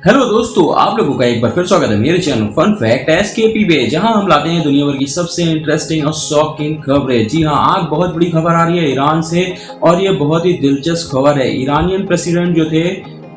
Hello दोस्तों, आप लोगों का एक बार फिर स्वागत है मेरे चैनल फन फैक्ट एसकेपी पे, जहां हम लाते हैं दुनिया भर की सबसे इंटरेस्टिंग और शॉकिंग खबरें। जी हां, आज बहुत बड़ी खबर आ रही है ईरान से और ये बहुत ही दिलचस्प खबर है। ईरानियन प्रेसिडेंट जो थे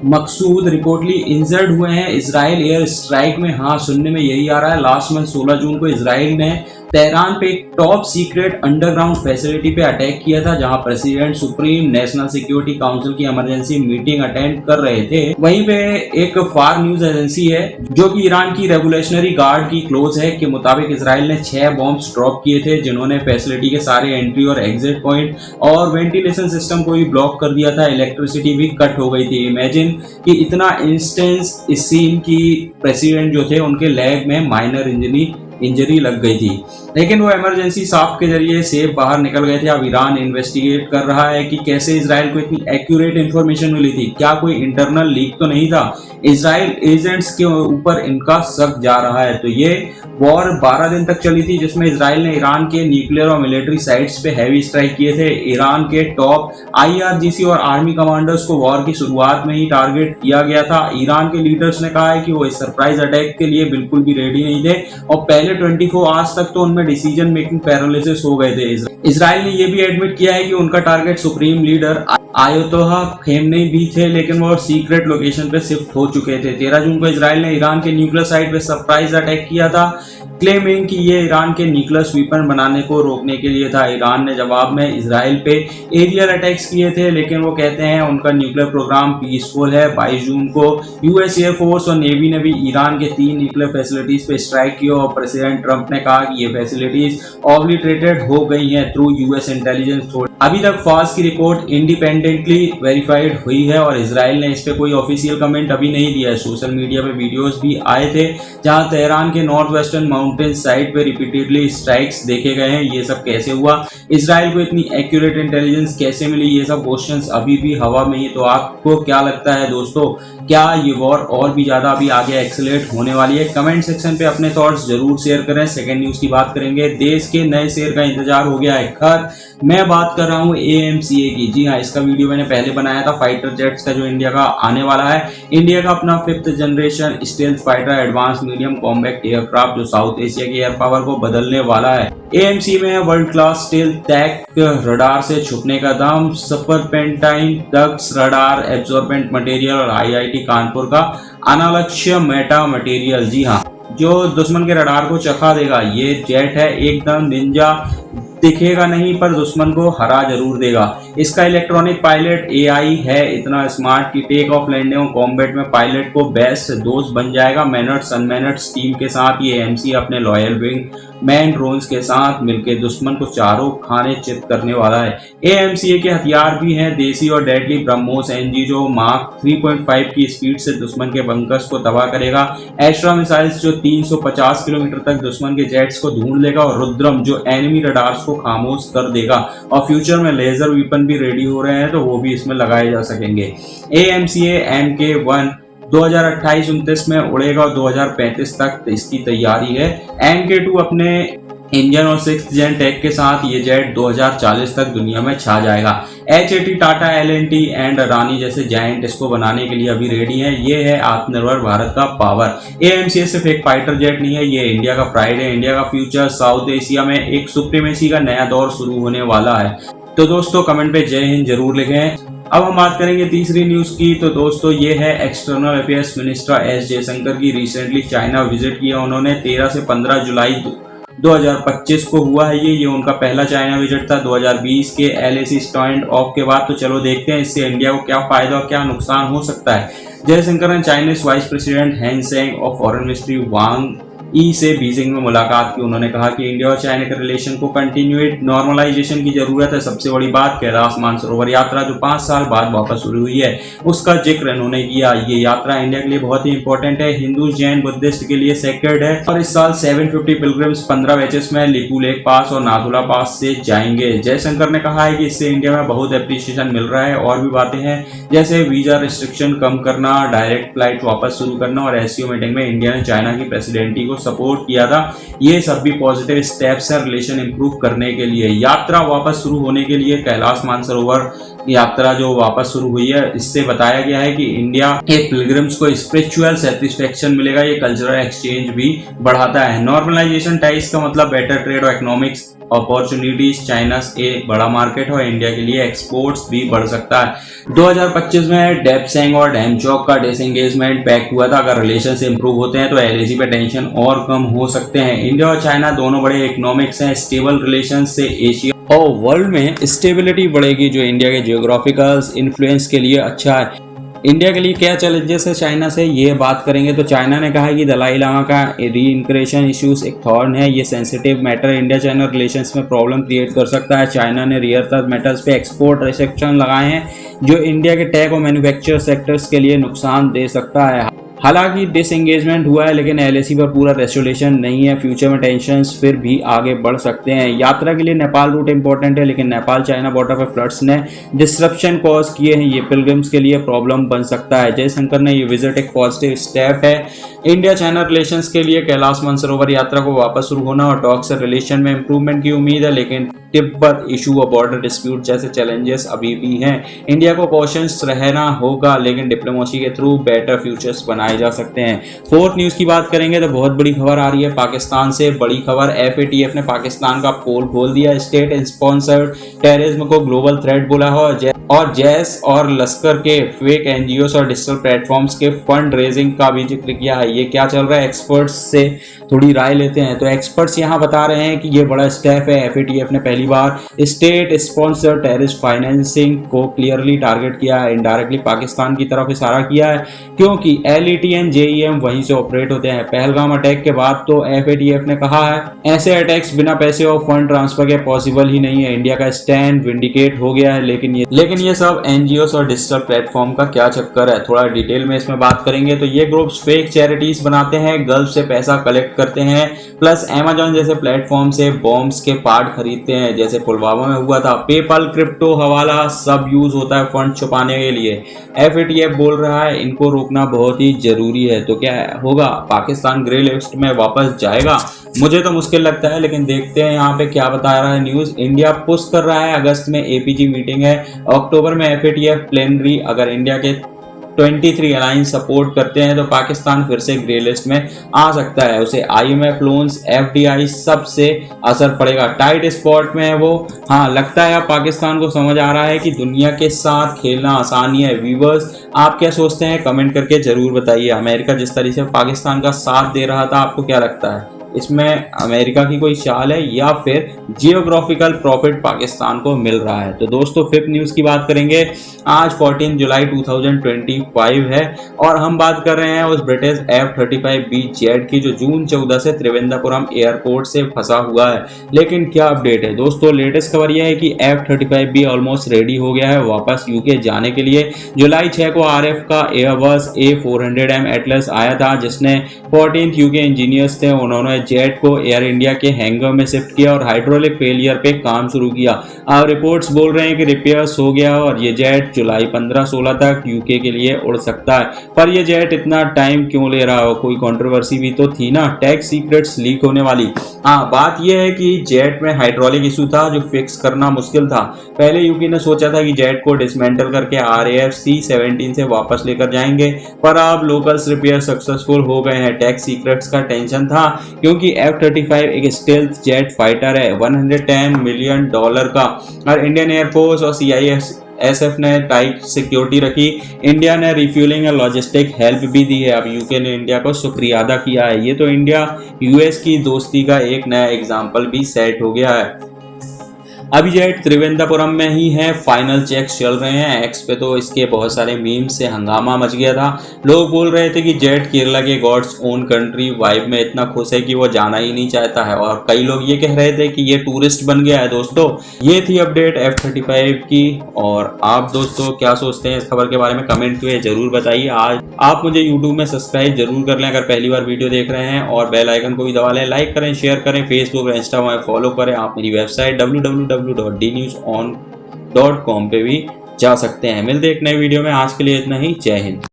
मकसूद रिपोर्टली इंजर्ड हुए हैं इजराइल एयर स्ट्राइक में। हाँ, सुनने में यही आ रहा है। लास्ट मंथ 16 जून को इजराइल ने तेहरान पे एक टॉप सीक्रेट अंडरग्राउंड फैसिलिटी पे अटैक किया था, जहां president supreme national security council की इमरजेंसी मीटिंग अटेंड कर रहे थे। वहीं पे एक फार न्यूज एजेंसी है जो कि ईरान की रेवोल्यूशनरी गार्ड की क्लोज है के मुताबिक इजराइल ने 6 बॉम्ब्स ड्रॉप किए थे, जिन्होंने फैसिलिटी के सारे एंट्री और एग्जिट पॉइंट और वेंटिलेशन सिस्टम को भी ब्लॉक कर दिया था। इलेक्ट्रिसिटी भी कट हो गई थी। इमेजिन कि इतना इंस्टेंस इस सीन की प्रेसिडेंट जो थे उनके लेग में माइनर इंजरी लग गई थी, लेकिन वो इमरजेंसी साफ्ट के जरिए सेफ बाहर निकल गए थे। अब ईरान इन्वेस्टिगेट कर रहा है कि कैसे इजराइल को इतनी एक्यूरेट इंफॉर्मेशन मिली थी। क्या कोई इंटरनल लीक तो नहीं था? इजराइल एजेंट्स के ऊपर इनका शक जा रहा है। तो ये वॉर 12 दिन तक चली थी, जिसमें इजराइल ने ईरान के न्यूक्लियर और मिलिट्री साइट्स पे हैवी स्ट्राइक किए थे। ईरान के टॉप आईआरजीसी और आर्मी कमांडर्स को वॉर की शुरुआत में ही टारगेट किया गया था। ईरान के लीडर्स ने कहा है कि वो इस सरप्राइज अटैक के लिए बिल्कुल भी रेडी नहीं थे और पहले 24 आवर्स तक तो उनमें डिसीजन मेकिंग पैरालिसिस हो गए थे। इजराइल ने यह भी एडमिट किया है कि उनका target supreme leader Ayatollah Khamenei भी थे, लेकिन वो सीक्रेट लोकेशन पे शिफ्ट हो चुके थे। 13 जून को इजराइल ने ईरान के न्यूक्लियर साइट पे सरप्राइज अटैक किया था, क्लेमिंग कि ये ईरान के न्यूक्लियर वेपन बनाने को रोकने के लिए था। ईरान ने जवाब में इजराइल पे एरियल अटैक्स किए थे, लेकिन वो कहते हैं उनका न्यूक्लियर प्रोग्राम पीसफुल है। 22 जून को यूएस एयरफोर्स और नेवी ने भी ईरान के 3 न्यूक्लियर फैसिलिटीज पे स्ट्राइक किया और प्रेसिडेंट ट्रंप ने कहा कि ये फैसिलिटीज ऑब्लिटरेटेड हो गई हैं थ्रू यूएस इंटेलिजेंस। अभी तक फॉल्स की रिपोर्ट इंडिपेंडेंटली वेरीफाइड हुई है और इजराइल ने इस पे कोई ऑफिशियल कमेंट अभी नहीं दिया है। सोशल मीडिया पे वीडियोस भी आए थे जहां तेहरान के नॉर्थ वेस्टर्न माउंटेन साइट पे रिपीटेडली स्ट्राइक्स देखे गए हैं। ये सब कैसे हुआ? इजराइल को इतनी एक्यूरेट इंटेलिजेंस कैसे मिली? ये सब क्वेश्चंस अभी भी हवा में ही। तो आपको क्या लगता है दोस्तों, क्या ये वॉर और भी ज्यादा अभी आगे एक्सेलरेट होने वाली है? कमेंट सेक्शन पे अपने थॉट्स जरूर शेयर करें। सेकंड न्यूज की बात करेंगे। देश के नए शेयर का इंतजार हो गया है। खैर, मैं बात कर रहा हूँ एएमसीए की। जी हाँ, इसका वीडियो मैंने पहले बनाया था। फाइटर जेट्स का जो इंडिया का आने वाला है। इंडिया का अपना 5th generation stealth fighter advance medium combat aircraft जो साउथ एशिया की एयर पावर को बदलने वाला है। एएमसी में world class stealth tech radar से छुपने का दम, serpentine ducts radar absorbent material और आईआईटी कानपुर का अनालक्ष्य मेटा मटेरियल। जी हाँ, जो दुश्मन के रडार को चखा देगा। ये जेट है एकदम निंजा, दिखेगा नहीं पर दुश्मन को हरा जरूर देगा। इसका इलेक्ट्रॉनिक पायलट एआई है इतना स्मार्ट कि टेक ऑफ लैंडिंग और कॉम्बैट में पायलट को बेस्ट दोस्त बन जाएगा। मैनर्ड्स अनमैनर्ड्स टीम के साथ ये एएमसी अपने लॉयल विंग मैन ड्रोन्स के साथ मिलकर दुश्मन को चारों खाने चित करने वाला है। एएमसीए के हथियार भी हैं देसी और डेडली ब्रह्मोस एनजी जो माक 3.5 की स्पीड से दुश्मन के बंकर्स को तबाह करेगा। एस्ट्रा मिसाइल्स जो 350 किलोमीटर तक दुश्मन के जेट्स को ढूंढ लेगा और रुद्रम जो एनिमी रडार्स को खामोश कर देगा। और फ्यूचर में लेजर वेपन भी रेडी हो रहे हैं, तो वो भी इसमें लगाए जा सकेंगे। एएमसीए MK1 2028-29 में उड़ेगा और 2035 तक इसकी तैयारी है। MK2 अपने इंजन और 6th जेन टेक के साथ ये जेट 2040 तक दुनिया में छा जाएगा। HAT, Tata, LNT and Adani जैसे जायंट इसको बनाने के लिए अभी रेडी हैं। ये है आत्मनिर्भर भारत का पावर। एएमसीए सिर्फ एक फाइटर जेट नहीं है, ये इंडिया का प्राइड है, इंडिया का फ्यूचर। साउथ एशिया में एक सुप्रीमेसी का नया दौर शुरू होने वाला है। तो दोस्तों, कमेंट पे जय हिंद जरूर लिखें। अब हम बात करेंगे तीसरी न्यूज की। तो दोस्तों, ये है external affairs minister S Jaishankar की रिसेंटली चाइना विजिट किया उन्होंने। 13 से 15 जुलाई 2025 को हुआ है ये उनका पहला चाइना विजिट था 2020 के LAC स्टैंड ऑफ के बाद। तो चलो देखते हैं इससे इंडिया को क्या फायदा और क्या नुकसान हो सकता है। जयशंकर ने चाइनीज वाइस प्रेसिडेंट हैन सेंग और फॉरेन मिनिस्ट्री वांग ई से बीजिंग में मुलाकात की। उन्होंने कहा कि इंडिया और चाइना के रिलेशन को कंटिन्यूएट नॉर्मलाइजेशन की जरूरत है। सबसे बड़ी बात कैलाश मानसरोवर यात्रा जो 5 साल बाद वापस शुरू हुई है, उसका जिक्र इन्होंने किया। ये यात्रा इंडिया के लिए बहुत ही इंपॉर्टेंट है, हिंदू जैन बुद्धिस्ट के लिए सेक्रेड है। और इस साल 750 पिलग्रिम्स 15 बैचेस में लिपू लेक पास और नाथुला पास से जाएंगे। जयशंकर ने कहा है कि इससे इंडिया में बहुत एप्रिसिएशन मिल रहा है। और भी बातें हैं जैसे वीजा रिस्ट्रिक्शन कम करना, डायरेक्ट फ्लाइट वापस शुरू करना और एससीओ मीटिंग में इंडिया ने चाइना की प्रेसिडेंटी को सपोर्ट किया था। ये सब भी पॉजिटिव स्टेप्स हैं रिलेशन इंप्रूव करने के लिए। यात्रा वापस शुरू होने के लिए कैलाश मानसरोवर यात्रा जो वापस शुरू हुई है, इससे बताया गया है कि इंडिया के पिलग्रिम्स को स्पिरिचुअल सेटिस्फेक्शन मिलेगा। ये कल्चरल एक्सचेंज भी बढ़ाता है। नॉर्मलाइजेशन टाइज का मतलब बेटर ट्रेड और इकोनॉमिक्स अपॉर्चुनिटीज। चाइना एक बड़ा मार्केट है, इंडिया के लिए एक्सपोर्ट्स भी बढ़ सकता है। 2025 में डेपसेंग और डैमचौक का डिसएंगेजमेंट पैक्ट हुआ था। अगर रिलेशंस इंप्रूव होते हैं तो एलएसी पे टेंशन और कम हो सकते हैं। इंडिया और चाइना दोनों बड़े इकोनॉमिक्स हैं। स्टेबल रिलेशन से एशिया और वर्ल्ड में स्टेबिलिटी बढ़ेगी, जो इंडिया के जियोग्राफिकल इन्फ्लुएंस के लिए अच्छा है। इंडिया के लिए क्या चैलेंजेस है चाइना से, ये बात करेंगे तो चाइना ने कहा है कि दलाई लामा का रीइंक्रेशन इश्यूज एक थॉर्न है। ये sensitive matter India China relations में प्रॉब्लम क्रिएट कर सकता है। चाइना ने रियर अर्थ मेटल्स पे एक्सपोर्ट रिस्ट्रिक्शन लगाए हैं, जो इंडिया के टेक और मैन्युफैक्चर सेक्टर्स के लिए नुकसान दे सकता है। हालांकि डिसएंगेजमेंट हुआ है, लेकिन एलएसी पर पूरा रेसोल्यूशन नहीं है। फ्यूचर में टेंशंस फिर भी आगे बढ़ सकते हैं। यात्रा के लिए नेपाल रूट इंपॉर्टेंट है, लेकिन नेपाल चाइना बॉर्डर पर फ्लड्स ने डिसरप्शन कॉज किए हैं। ये पिलग्रिम्स के लिए प्रॉब्लम बन सकता है। जयशंकर ने ये विजिट एक पॉजिटिव स्टेप है इंडिया चाइना रिलेशंस के लिए। कैलाश मानसरोवर यात्रा को वापस शुरू होना और टॉक से रिलेशन में इंप्रूवमेंट की उम्मीद है, लेकिन तिब्बत इशू और बॉर्डर डिस्प्यूट जैसे चैलेंजेस अभी भी हैं। इंडिया को कॉशंस रहना होगा, लेकिन डिप्लोमेसी के थ्रू बेटर फ्यूचर्स बनाए जा सकते हैं। फोर्थ न्यूज की बात करेंगे तो बहुत बड़ी खबर आ रही है पाकिस्तान से। बड़ी खबर, FATF ने पाकिस्तान का पोल खोल दिया। स्टेट स्पॉन्सर्ड टेररिज्म को ग्लोबल थ्रेट बोला है और जैश और लश्कर के फेक एनजीओस और डिजिटल प्लेटफॉर्म्स के फंड रेजिंग का भी जिक्र किया है। ये क्या चल रहा है, एक्सपर्ट्स से थोड़ी राय लेते हैं। तो एक्सपर्ट्स यहाँ बता रहे हैं कि ये बड़ा स्टेप है। FATF ने पहली बार स्टेट स्पॉन्सर्ड टेररिस्ट फाइनेंसिंग को क्लियरली टारगेट किया है। इनडायरेक्टली पाकिस्तान की तरफ इशारा किया है, क्योंकि LETN JEM वहीं से ऑपरेट होते हैं। पहलगाम अटैक के बाद तो FATF ने कहा है ऐसे अटैक्स बिना पैसे और फंड ट्रांसफर के पॉसिबल ही नहीं है। इंडिया का स्टैंड विंडिकेट हो गया है। लेकिन ये सब एनजीओस और डिजिटल प्लेटफॉर्म का क्या चक्कर है, थोड़ा डिटेल में इसमें बात करेंगे। तो ये ग्रुप्स फेक चैरिटीज बनाते हैं, गल्फ से पैसा कलेक्ट करते हैं, प्लस Amazon जैसे प्लेटफॉर्म से बॉम्ब्स के पार्ट खरीदते हैं, जैसे पुलवामा में हुआ था। पेपल, क्रिप्टो, हवाला सब यूज होता है फंड छुपाने के लिए। FATF बोल रहा है इनको रोकना बहुत ही जरूरी है। तो क्या होगा, पाकिस्तान ग्रे लिस्ट में वापस जाएगा? मुझे तो मुश्किल लगता है, लेकिन देखते हैं यहाँ पे क्या बता रहा है न्यूज। इंडिया पुश कर रहा है, अगस्त में APG मीटिंग है, अक्टूबर में FATF प्लेनरी। अगर इंडिया के 23 अलायंस सपोर्ट करते हैं तो पाकिस्तान फिर से ग्रे लिस्ट में आ सकता है। उसे IMF लोन्स, FDI सब से असर पड़ेगा। टाइट स्पॉट में है वो। हाँ, लगता है अब पाकिस्तान को समझ आ रहा है कि दुनिया के साथ खेलना आसानी है। व्यूवर्स, आप क्या सोचते हैं कमेंट करके जरूर बताइए। अमेरिका जिस तरीके से पाकिस्तान का साथ दे रहा था, आपको क्या लगता है, इसमें अमेरिका की कोई चाल है या फिर जियोग्राफिकल प्रॉफिट पाकिस्तान को मिल रहा है? तो दोस्तों, फिफ्थ न्यूज की बात करेंगे। आज 14 जुलाई 2025 है और हम बात कर रहे हैं उस ब्रिटिश F-35B जेट की, जो जून 14 से त्रिवेंद्रपुरम एयरपोर्ट से फंसा हुआ है। लेकिन क्या अपडेट है दोस्तों, लेटेस्ट खबर यह है कि F-35B ऑलमोस्ट रेडी हो गया है वापस यूके जाने के लिए। जुलाई 6 को RF का एयरबस A400M एटलस आया था, जिसने 14 यूके इंजीनियर्स थे, उन्होंने जेट को एयर इंडिया के हैंगर में शिफ्ट किया और हाइड्रोलिक फेलियर पे काम शुरू किया। अब रिपोर्ट्स बोल रहे हैं कि रिपेयर्स हो गया और ये जेट जुलाई 15-16 तक यूके के लिए उड़ सकता है। पर ये जेट इतना टाइम क्यों ले रहा हो, कोई कंट्रोवर्सी भी तो थी ना, टैग सीक्रेट्स लीक होने वाली। हाँ, बात यह है कि जेट में हाइड्रोलिक इशू था जो फिक्स करना मुश्किल था। पहले यूके ने सोचा था कि जेट को डिसमेंटल करके RAF C-17 से वापस लेकर जाएंगे, पर अब लोकल्स रिपेयर सक्सेसफुल हो गए हैं। टैग सीक्रेट्स का टेंशन था क्योंकि F-35 एक स्टेल्थ जेट फाइटर है $110 मिलियन का, और इंडियन एयरफोर्स और CISF ने टाइट सिक्योरिटी रखी। इंडिया ने रिफ्यूलिंग और लॉजिस्टिक हेल्प भी दी है। अब यूके ने इंडिया को शुक्रिया अदा किया है। ये तो इंडिया US की दोस्ती का एक नया एग्जाम्पल भी सेट हो गया है। अभी जेट त्रिवेंद्रपुरम में ही है, फाइनल चेक्स चल रहे हैं। एक्स पे तो इसके बहुत सारे मीम्स से हंगामा मच गया था। लोग बोल रहे थे कि जेट केरला के गॉड्स ओन कंट्री वाइब में इतना खुश है कि वो जाना ही नहीं चाहता है, और कई लोग ये कह रहे थे कि ये टूरिस्ट बन गया है। दोस्तों, ये थी अपडेट F-35 की, और आप दोस्तों क्या सोचते हैं इस खबर के बारे में कमेंट में जरूर बताइए। आज आप मुझे यूट्यूब में सब्सक्राइब जरूर कर लें अगर पहली बार वीडियो देख रहे हैं, और बेल आइकन को भी दबा लें। लाइक करें, शेयर करें, फेसबुक और इंस्टा में फॉलो करें। आप मेरी वेबसाइट www.dnewson.com पे भी जा सकते हैं। मिलते हैं एक नए वीडियो में। आज के लिए इतना ही। जय हिंद।